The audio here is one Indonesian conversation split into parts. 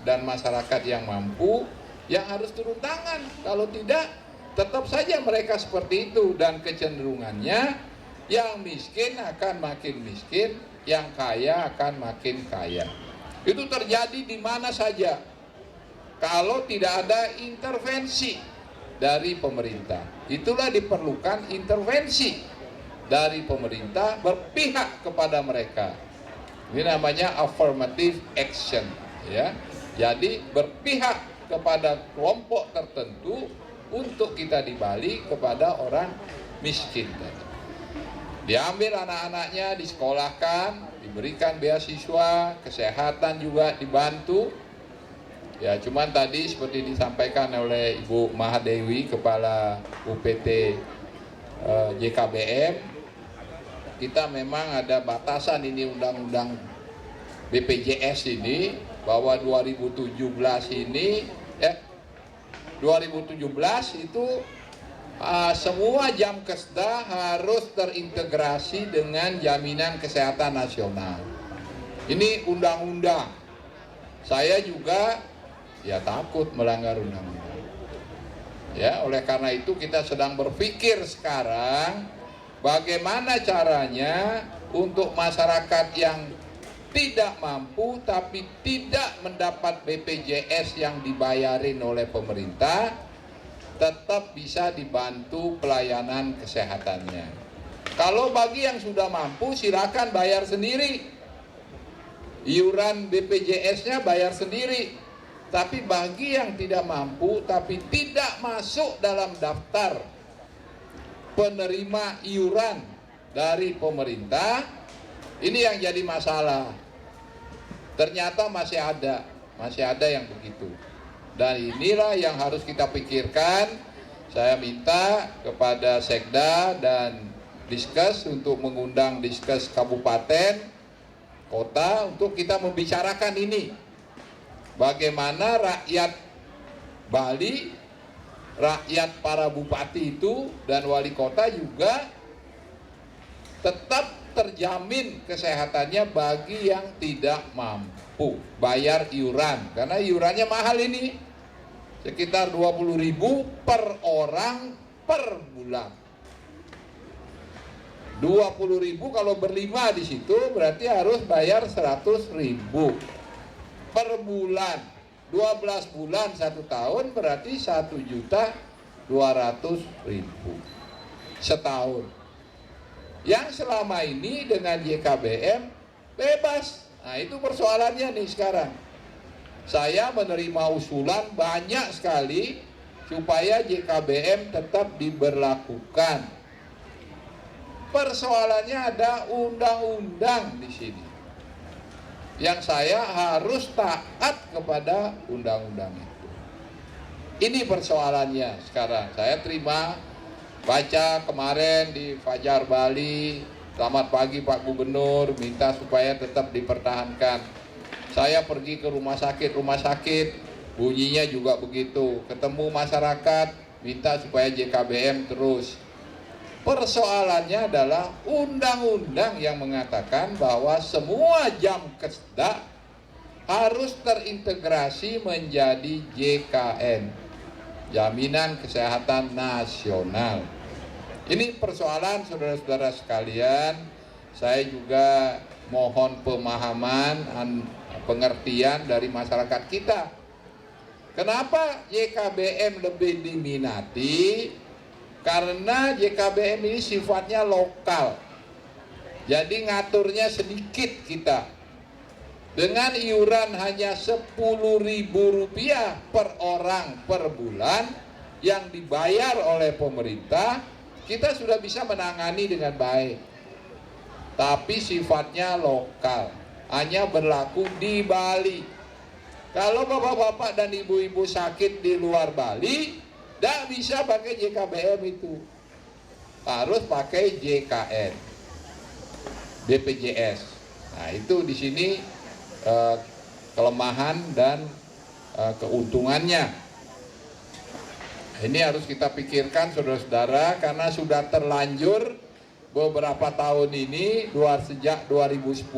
dan masyarakat yang mampu yang harus turun tangan. Kalau tidak, tetap saja mereka seperti itu, dan kecenderungannya yang miskin akan makin miskin, yang kaya akan makin kaya. Itu terjadi di mana saja kalau tidak ada intervensi dari pemerintah. Itulah diperlukan intervensi dari pemerintah berpihak kepada mereka. Ini namanya affirmative action, ya. Jadi berpihak kepada kelompok tertentu untuk kita dibalik kepada orang miskin. Diambil anak-anaknya, disekolahkan, diberikan beasiswa, kesehatan juga dibantu. Ya, cuman tadi seperti disampaikan oleh Ibu Mahadewi, Kepala UPT JKBM, kita memang ada batasan ini undang-undang BPJS ini, bahwa 2017 itu semua Jamkesda harus terintegrasi dengan Jaminan Kesehatan Nasional. Ini undang-undang. Saya juga ya takut melanggar undang-undang. Ya, oleh karena itu kita sedang berpikir sekarang bagaimana caranya untuk masyarakat yang tidak mampu tapi tidak mendapat BPJS yang dibayarin oleh pemerintah tetap bisa dibantu pelayanan kesehatannya. Kalau bagi yang sudah mampu silakan bayar sendiri, iuran BPJS-nya bayar sendiri. Tapi bagi yang tidak mampu tapi tidak masuk dalam daftar penerima iuran dari pemerintah, ini yang jadi masalah. Ternyata masih ada yang begitu. Dan inilah yang harus kita pikirkan. Saya minta kepada Sekda dan Diskes untuk mengundang Diskes kabupaten, kota untuk kita membicarakan ini. Bagaimana rakyat Bali, rakyat para bupati itu dan wali kota juga tetap terjamin kesehatannya bagi yang tidak mampu bayar iuran, karena iurannya mahal ini, sekitar 20.000 per orang per bulan. 20.000 kalau berlima di situ berarti harus bayar 100.000 per bulan. 12 bulan 1 tahun berarti 1.200.000 setahun. Yang selama ini dengan JKBM bebas. Nah, itu persoalannya nih sekarang. Saya menerima usulan banyak sekali supaya JKBM tetap diberlakukan. Persoalannya ada undang-undang di sini. Yang saya harus taat kepada undang-undang itu. Ini persoalannya sekarang. Saya terima baca kemarin di Fajar Bali, selamat pagi Pak Gubernur, minta supaya tetap dipertahankan. Saya pergi ke rumah sakit, bunyinya juga begitu. Ketemu masyarakat, minta supaya JKBM terus. Persoalannya adalah undang-undang yang mengatakan bahwa semua Jamkesda harus terintegrasi menjadi JKN, Jaminan Kesehatan Nasional. Ini persoalan saudara-saudara sekalian. Saya juga mohon pemahaman, pengertian dari masyarakat kita. Kenapa JKBM lebih diminati? Karena JKBM ini sifatnya lokal. Jadi ngaturnya sedikit kita. Dengan iuran hanya Rp10.000 per orang per bulan yang dibayar oleh pemerintah, kita sudah bisa menangani dengan baik. Tapi sifatnya lokal, hanya berlaku di Bali. Kalau bapak-bapak dan ibu-ibu sakit di luar Bali, tidak bisa pakai JKBM itu. Harus pakai JKN, BPJS. Nah, itu di sini kelemahan dan keuntungannya. Ini harus kita pikirkan saudara-saudara, karena sudah terlanjur beberapa tahun ini, sejak 2010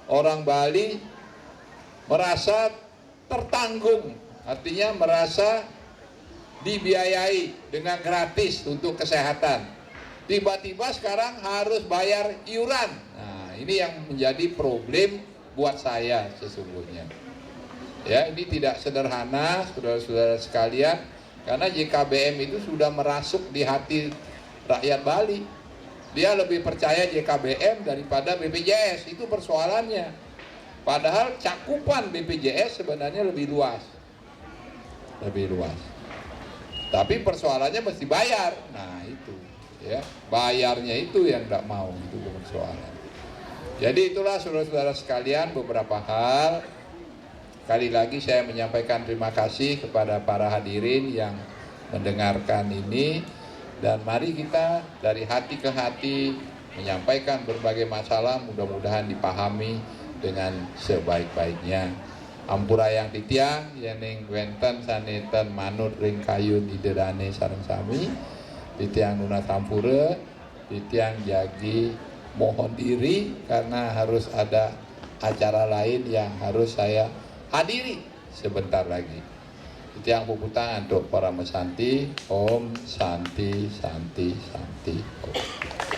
orang Bali merasa tertanggung, artinya merasa dibiayai dengan gratis untuk kesehatan. Tiba-tiba sekarang harus bayar iuran. Nah, ini yang menjadi problem buat saya sesungguhnya. Ya, ini tidak sederhana, saudara-saudara sekalian, karena JKBM itu sudah merasuk di hati rakyat Bali. Dia lebih percaya JKBM daripada BPJS, itu persoalannya. Padahal cakupan BPJS sebenarnya lebih luas. Lebih luas. Tapi persoalannya mesti bayar. Nah, itu ya, bayarnya itu yang tidak mau, itu persoalan. Jadi itulah saudara-saudara sekalian beberapa hal. Kali lagi saya menyampaikan terima kasih kepada para hadirin yang mendengarkan ini, dan mari kita dari hati ke hati menyampaikan berbagai masalah, mudah-mudahan dipahami dengan sebaik-baiknya. Ampura yang titiang, yening wenten saneten manut ring kayun iderane sareng sami, titiang nuna tampura, titiang jagi mohon diri karena harus ada acara lain yang harus saya hadiri sebentar lagi. Titiang puputang untuk para mesanti, Om Santi Santi Santi Om.